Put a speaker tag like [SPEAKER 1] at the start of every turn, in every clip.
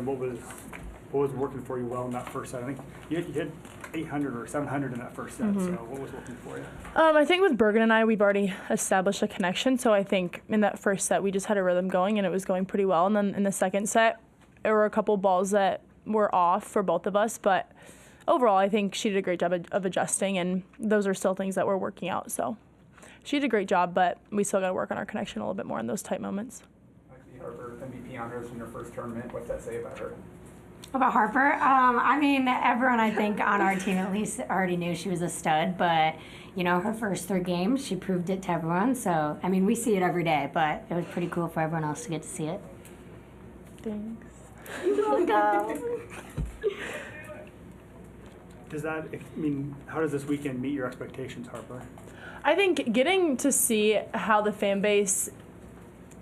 [SPEAKER 1] What was working for you well in that first set? I think you hit 800 or 700 in that first set. So what was working for you?
[SPEAKER 2] I think with Bergen and I, we've already established a connection. So I think in that first set, we just had a rhythm going, and it was going pretty well. And then in the second set, there were a couple balls that were off for both of us. But overall, I think she did a great job of adjusting, and those are still things that we're working out. So she did a great job, but we still got to work on our connection a little bit more in those tight moments.
[SPEAKER 3] Harper, MVP honors from your first tournament. What's that say about her?
[SPEAKER 4] About Harper? I mean, everyone I think on our team at least already knew she was a stud, but, you know, her first 3 games, she proved it to everyone. So, I mean, we see it every day, but it was pretty cool for everyone else to get to see it.
[SPEAKER 2] Thanks.
[SPEAKER 4] You're welcome.
[SPEAKER 1] How does this weekend meet your expectations, Harper?
[SPEAKER 2] I think getting to see how the fan base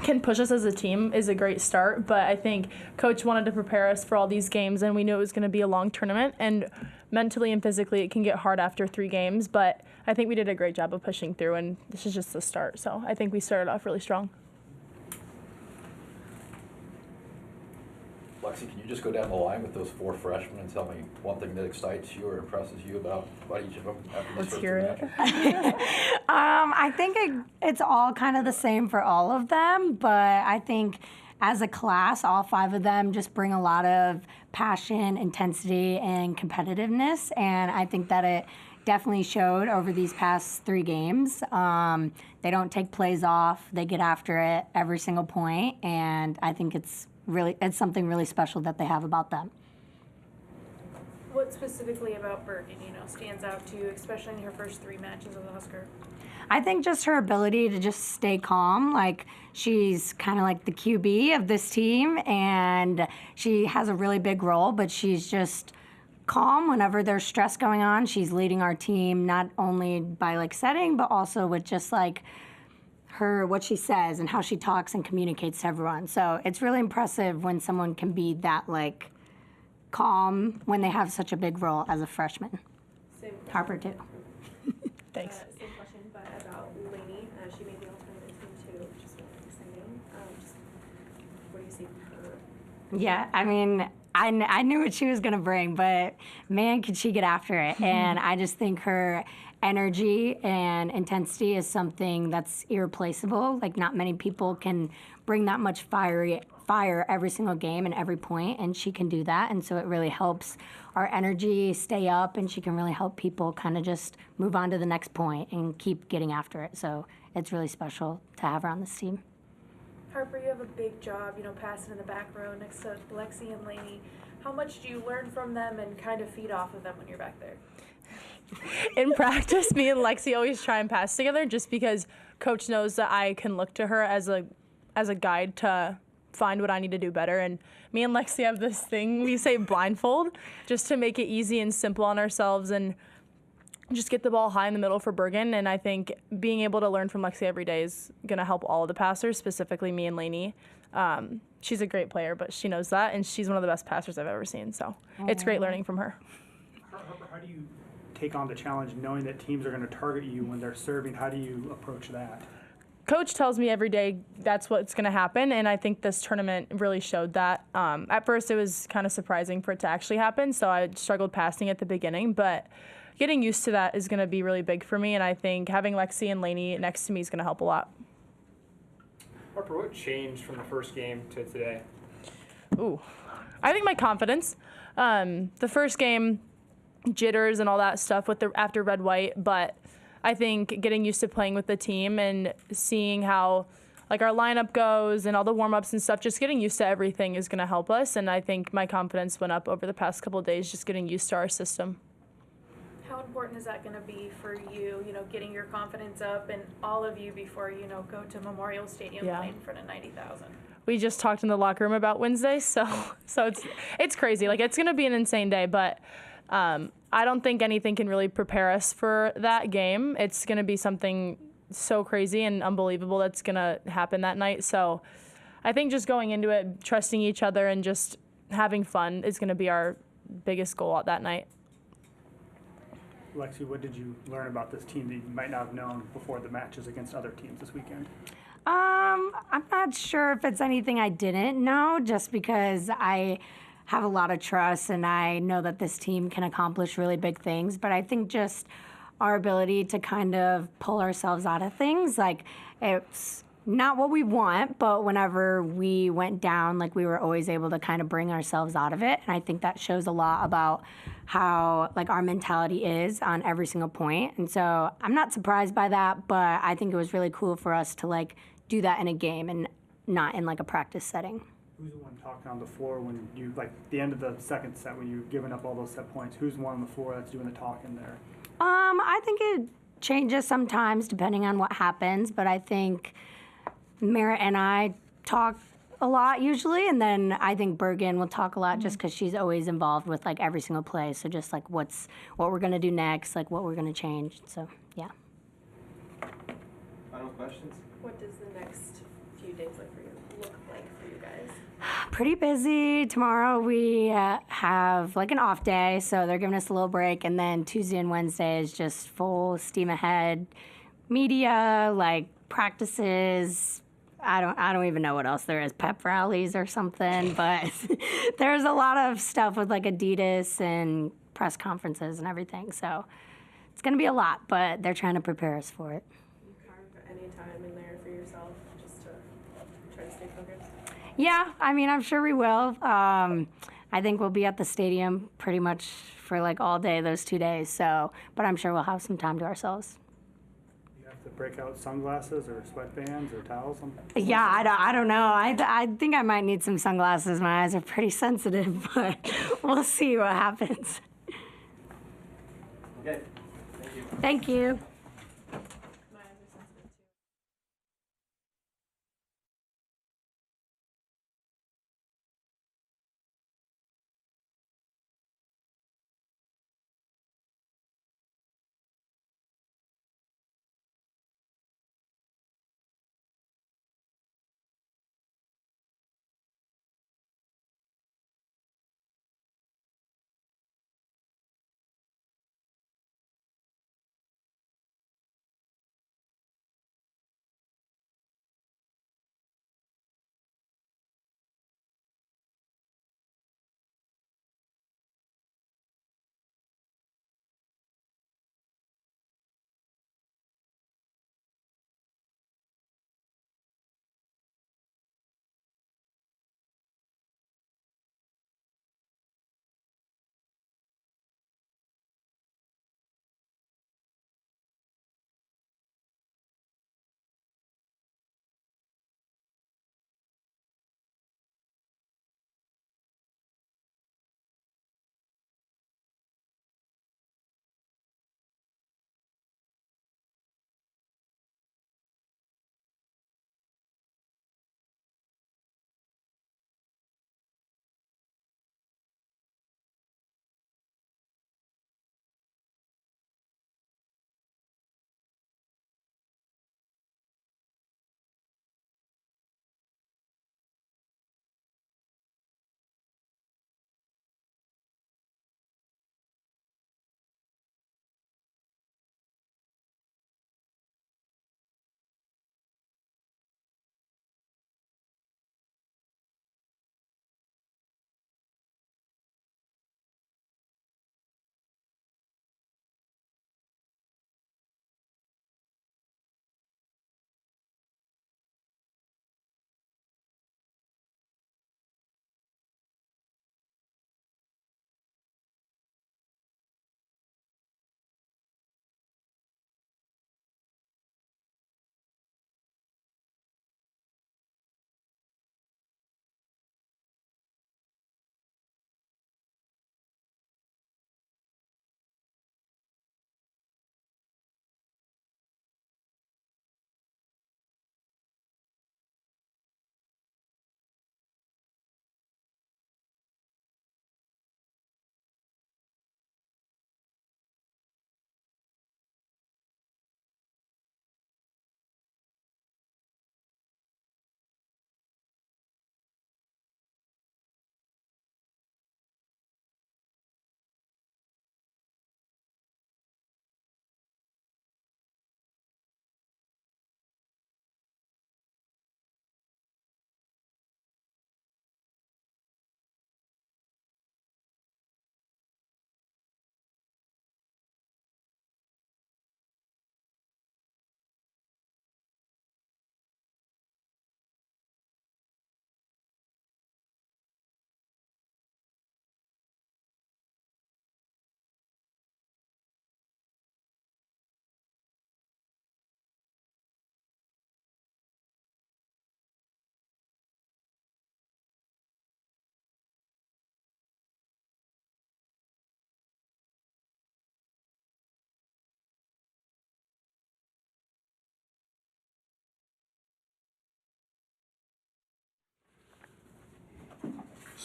[SPEAKER 2] can push us as a team is a great start, but I think Coach wanted to prepare us for all these games, and we knew it was going to be a long tournament, and mentally and physically it can get hard after 3 games, but I think we did a great job of pushing through, and this is just the start, so I think we started off really strong.
[SPEAKER 5] Lexi, can you just go down the line with those 4 freshmen and tell me one thing that excites you or impresses you about each of them after
[SPEAKER 2] Let's
[SPEAKER 5] these
[SPEAKER 2] hear it.
[SPEAKER 5] matches?
[SPEAKER 4] I think it's all kind of the same for all of them, but I think as a class, all 5 of them just bring a lot of passion, intensity, and competitiveness, and I think that it definitely showed over these past 3 games. They don't take plays off. They get after it every single point, and I think it's something really special that they have about them.
[SPEAKER 6] What specifically about Bergen, stands out to you, especially in her first 3 matches with the Husker?
[SPEAKER 4] I think just her ability to just stay calm. Like, she's kind of like the QB of this team, and she has a really big role, but she's just calm whenever there's stress going on. She's leading our team not only by setting, but also with just what she says and how she talks and communicates to everyone. So it's really impressive when someone can be that calm when they have such a big role as a freshman. Harper too.
[SPEAKER 2] Thanks.
[SPEAKER 7] Same question, but about Lainey. She made the all-tournament team too, which is really exciting. What do you see from her?
[SPEAKER 4] Yeah, I mean, I knew what she was going to bring, but man, could she get after it. And I just think her energy and intensity is something that's irreplaceable. Not many people can bring that much fire every single game and every point, and she can do that. And so it really helps our energy stay up, and she can really help people kind of just move on to the next point and keep getting after it. So it's really special to have her on this team.
[SPEAKER 6] Harper, you have a big job, passing in the back row next to Lexi and Lainey. How much do you learn from them and kind of feed off of them when you're back there?
[SPEAKER 2] In practice, me and Lexi always try and pass together just because Coach knows that I can look to her as a guide to find what I need to do better. And me and Lexi have this thing, we say blindfold, just to make it easy and simple on ourselves and just get the ball high in the middle for Bergen. And I think being able to learn from Lexi every day is going to help all of the passers, specifically me and Lainey. She's a great player, but she knows that, and she's one of the best passers I've ever seen. So it's great learning from her.
[SPEAKER 1] Harper, how do you take on the challenge knowing that teams are going to target you when they're serving? How do you approach that?
[SPEAKER 2] Coach tells me every day that's what's going to happen, and I think this tournament really showed that. At first, it was kind of surprising for it to actually happen, so I struggled passing at the beginning, but getting used to that is going to be really big for me, and I think having Lexi and Lainey next to me is going to help a lot.
[SPEAKER 3] Harper, what changed from the first game to today?
[SPEAKER 2] Ooh, I think my confidence. The first game, jitters and all that stuff after red-white, but I think getting used to playing with the team and seeing how our lineup goes and all the warm-ups and stuff, just getting used to everything is going to help us, and I think my confidence went up over the past couple of days just getting used to our system.
[SPEAKER 6] How important is that going to be for you, getting your confidence up and all of you before, go to Memorial Stadium playing in front of 90,000?
[SPEAKER 2] We just talked in the locker room about Wednesday, so it's crazy. It's going to be an insane day, but I don't think anything can really prepare us for that game. It's going to be something so crazy and unbelievable that's going to happen that night. So I think just going into it, trusting each other and just having fun is going to be our biggest goal that night.
[SPEAKER 1] Lexi, what did you learn about this team that you might not have known before the matches against other teams this weekend?
[SPEAKER 4] I'm not sure if it's anything I didn't know, just because I have a lot of trust, and I know that this team can accomplish really big things. But I think just our ability to kind of pull ourselves out of things, like it's not what we want, but whenever we went down, like we were always able to kind of bring ourselves out of it. And I think that shows a lot about how like our mentality is on every single point. And so I'm not surprised by that, but I think it was really cool for us to like do that in a game and not in like a practice setting.
[SPEAKER 1] Who's the one talking on the floor when you, like, the end of the second set when you're giving up all those set points? Who's the one on the floor that's doing the talking there?
[SPEAKER 4] I think it changes sometimes depending on what happens, but I think Merritt and I talk a lot usually, and then I think Bergen will talk a lot just because she's always involved with like every single play. So just like what we're gonna do next, like what we're gonna change. So yeah.
[SPEAKER 8] Final questions?
[SPEAKER 7] What does the next few days look like for you guys?
[SPEAKER 4] Pretty busy. Tomorrow we have like an off day, so they're giving us a little break, and then Tuesday and Wednesday is just full steam ahead. Media, like practices. I don't even know what else there is, pep rallies or something, but there's a lot of stuff with like Adidas and press conferences and everything. So it's going to be a lot, but they're trying to prepare us for it.
[SPEAKER 7] You carve any time in there for yourself just to try to stay focused?
[SPEAKER 4] Yeah, I mean, I'm sure we will. I think we'll be at the stadium pretty much for like all day those 2 days. So, but I'm sure we'll have some time to ourselves.
[SPEAKER 1] You have to break out sunglasses or sweatbands or towels?
[SPEAKER 4] Yeah, I don't know. I think I might need some sunglasses. My eyes are pretty sensitive, but we'll see what happens.
[SPEAKER 8] Okay, thank you.
[SPEAKER 4] Thank you.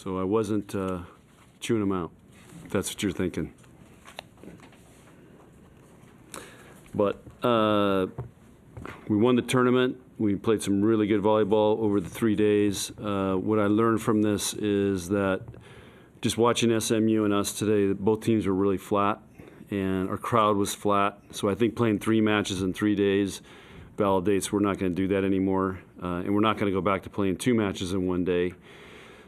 [SPEAKER 8] So I wasn't chewing them out, if that's what you're thinking. But we won the tournament. We played some really good volleyball over the 3 days. What I learned from this is that just watching SMU and us today, both teams were really flat, and our crowd was flat. So I think playing 3 matches in 3 days validates we're not going to do that anymore, and we're not going to go back to playing 2 matches in 1 day.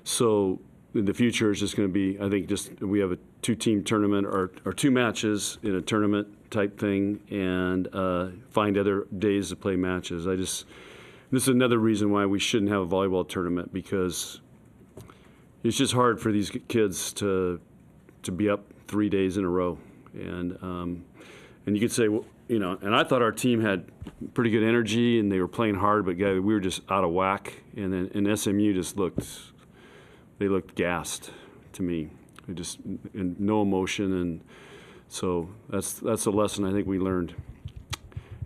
[SPEAKER 8] So in the future, it's just going to be, I think, just we have a 2-team tournament or 2 matches in a tournament type thing, and find other days to play matches. This is another reason why we shouldn't have a volleyball tournament, because it's just hard for these kids to be up 3 days in a row, and you could say, well, you know, and I thought our team had pretty good energy and they were playing hard, but we were just out of whack, and SMU just looked gassed to me. They just no emotion, and so that's a lesson I think we learned.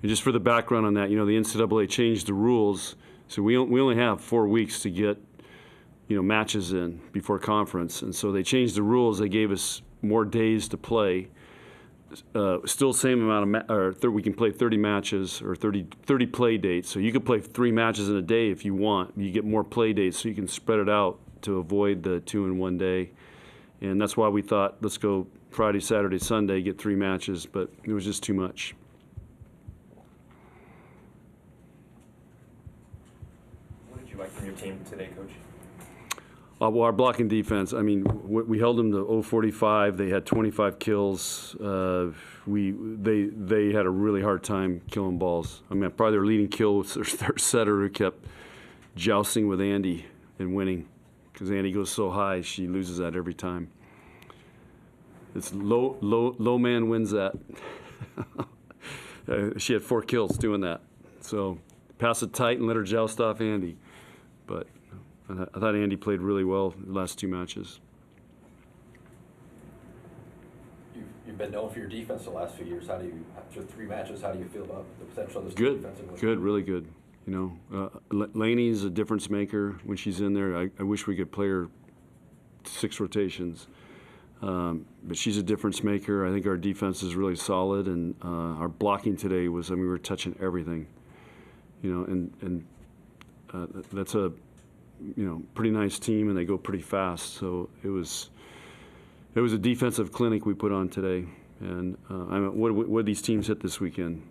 [SPEAKER 8] And just for the background on that, you know, the NCAA changed the rules, so we only have 4 weeks to get, you know, matches in before conference, and so they changed the rules. They gave us more days to play. Still same amount of we can play 30 matches or 30 play dates. So you could play 3 matches in a day if you want. You get more play dates, so you can spread it out to avoid the 2 in 1 day. And that's why we thought, let's go Friday, Saturday, Sunday, get 3 matches, but it was just too much.
[SPEAKER 9] What did you like from your team today, Coach?
[SPEAKER 8] Well, our blocking defense, I mean, we held them to 0-45. They had 25 kills. They had a really hard time killing balls. I mean, probably their leading kill was their setter, who kept jousting with Andy and winning, because Andy goes so high, she loses that every time. It's low man wins that. She had 4 kills doing that. So pass it tight and let her joust off Andy. But I thought Andy played really well the last 2 matches.
[SPEAKER 5] You've been known for your defense the last few years. After 3 matches, how do you feel about the potential of this
[SPEAKER 8] Good,
[SPEAKER 5] defensively?
[SPEAKER 8] good, really good. You know, Laney's a difference maker when she's in there. I wish we could play her 6 rotations. But she's a difference maker. I think our defense is really solid, and our blocking today was, I mean, we were touching everything. You know, and that's a, you know, pretty nice team, and they go pretty fast. So it was a defensive clinic we put on today. And I mean, what these teams hit this weekend?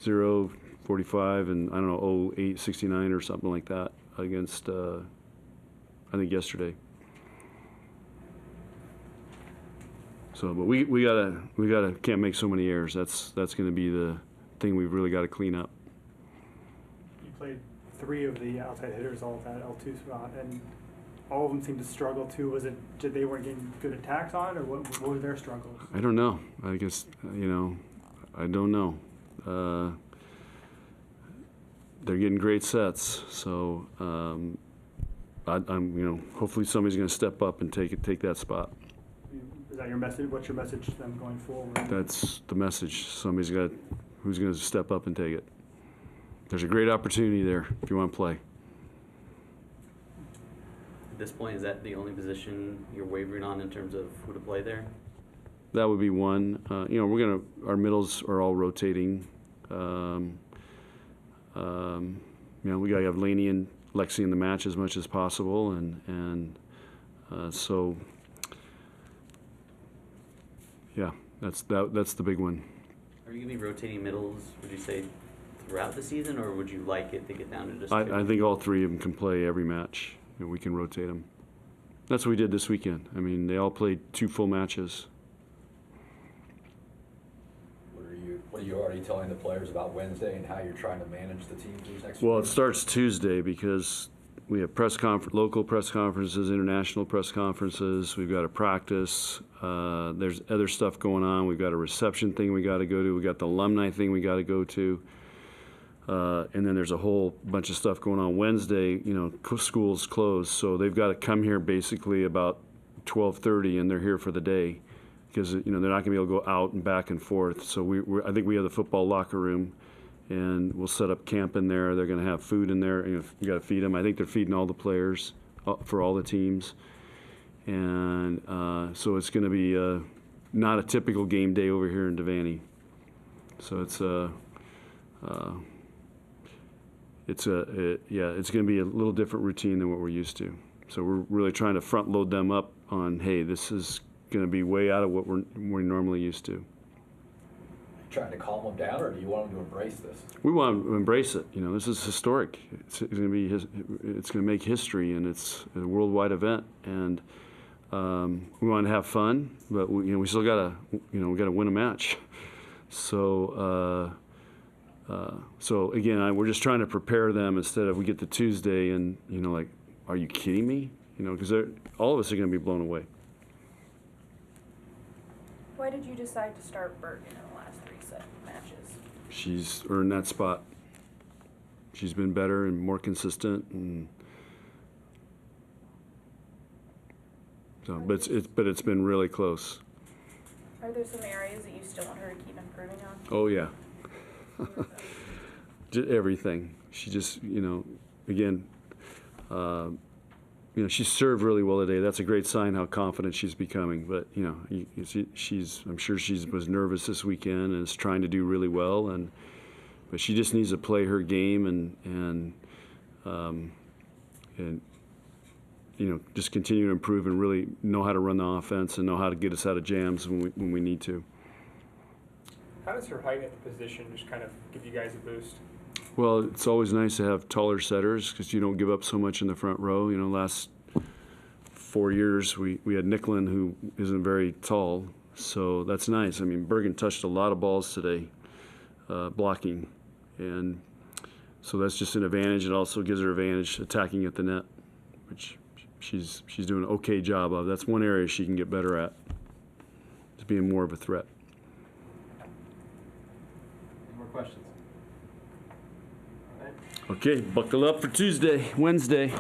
[SPEAKER 8] 0, 45, and I don't know, 8, 69 or something like that against, I think yesterday. So, but we gotta can't make so many errors. That's going to be the thing we've really got to clean up.
[SPEAKER 1] You played 3 of the outside hitters all at that L2 spot, and all of them seemed to struggle too. Was it they weren't getting good attacks on, or what were their struggles?
[SPEAKER 8] I don't know. I guess, you know, I don't know. They're getting great sets, so I'm, you know, hopefully somebody's going to step up and take that spot.
[SPEAKER 1] Is that your message? What's your message to them going forward?
[SPEAKER 8] That's the message. Who's going to step up and take it. There's a great opportunity there if you want to play.
[SPEAKER 10] At this point, is that the only position you're wavering on in terms of who to play there?
[SPEAKER 8] That would be one. You know, our middles are all rotating. You know, we got to have Laney and Lexi in the match as much as possible, and so yeah, that's the big one.
[SPEAKER 10] Are you going to be rotating middles, would you say, throughout the season, or would you like it to get down to just 2?
[SPEAKER 8] I think all 3 of them can play every match, and we can rotate them. That's what we did this weekend. I mean, they all played 2 full matches.
[SPEAKER 5] What are you already telling the players about Wednesday and how you're trying to manage the team these next
[SPEAKER 8] Well,
[SPEAKER 5] weeks?
[SPEAKER 8] it starts Tuesday because we have local press conferences, international press conferences. We've got a practice. There's other stuff going on. We've got a reception thing we got to go to. We got the alumni thing we got to go to. And then there's a whole bunch of stuff going on Wednesday. You know, school's closed, so they've got to come here basically about 12:30, and they're here for the day because, you know, they're not going to be able to go out and back and forth. So I think we have the football locker room, and we'll set up camp in there. They're going to have food in there. You know, you got to feed them. I think they're feeding all the players for all the teams. And so it's going to be not a typical game day over here in Devaney. So it's it's going to be a little different routine than what we're used to. So we're really trying to front load them up on, hey, this is going to be way out of what we're normally used to.
[SPEAKER 5] Trying to calm them down, or do you want them to embrace this?
[SPEAKER 8] We want to embrace it. You know, this is historic. It's going to be it's going to make history, and it's a worldwide event. And we want to have fun, but we still gotta we gotta win a match. So so again, we're just trying to prepare them instead of we get to Tuesday and like, are you kidding me? Because all of us are going to be blown away.
[SPEAKER 6] Why did you decide to start Bergen in the last 3 set matches?
[SPEAKER 8] She's earned that spot. She's been better and more consistent, and so, but it's been really close.
[SPEAKER 6] Are there some areas that you still want her to keep improving on?
[SPEAKER 8] Oh yeah. Just everything. She just again. She served really well today. That's a great sign how confident she's becoming. But I'm sure she was nervous this weekend and is trying to do really well. But she just needs to play her game and just continue to improve and really know how to run the offense and know how to get us out of jams when we need to.
[SPEAKER 3] How does her height at the position just kind of give you guys a boost?
[SPEAKER 8] Well, it's always nice to have taller setters because you don't give up so much in the front row. Last 4 years we had Nicklin, who isn't very tall, so that's nice. I mean, Bergen touched a lot of balls today, blocking, and so that's just an advantage. It also gives her advantage attacking at the net, which she's doing an okay job of. That's one area she can get better at, is being more of a threat.
[SPEAKER 9] Any more questions?
[SPEAKER 8] Okay, buckle up for Wednesday.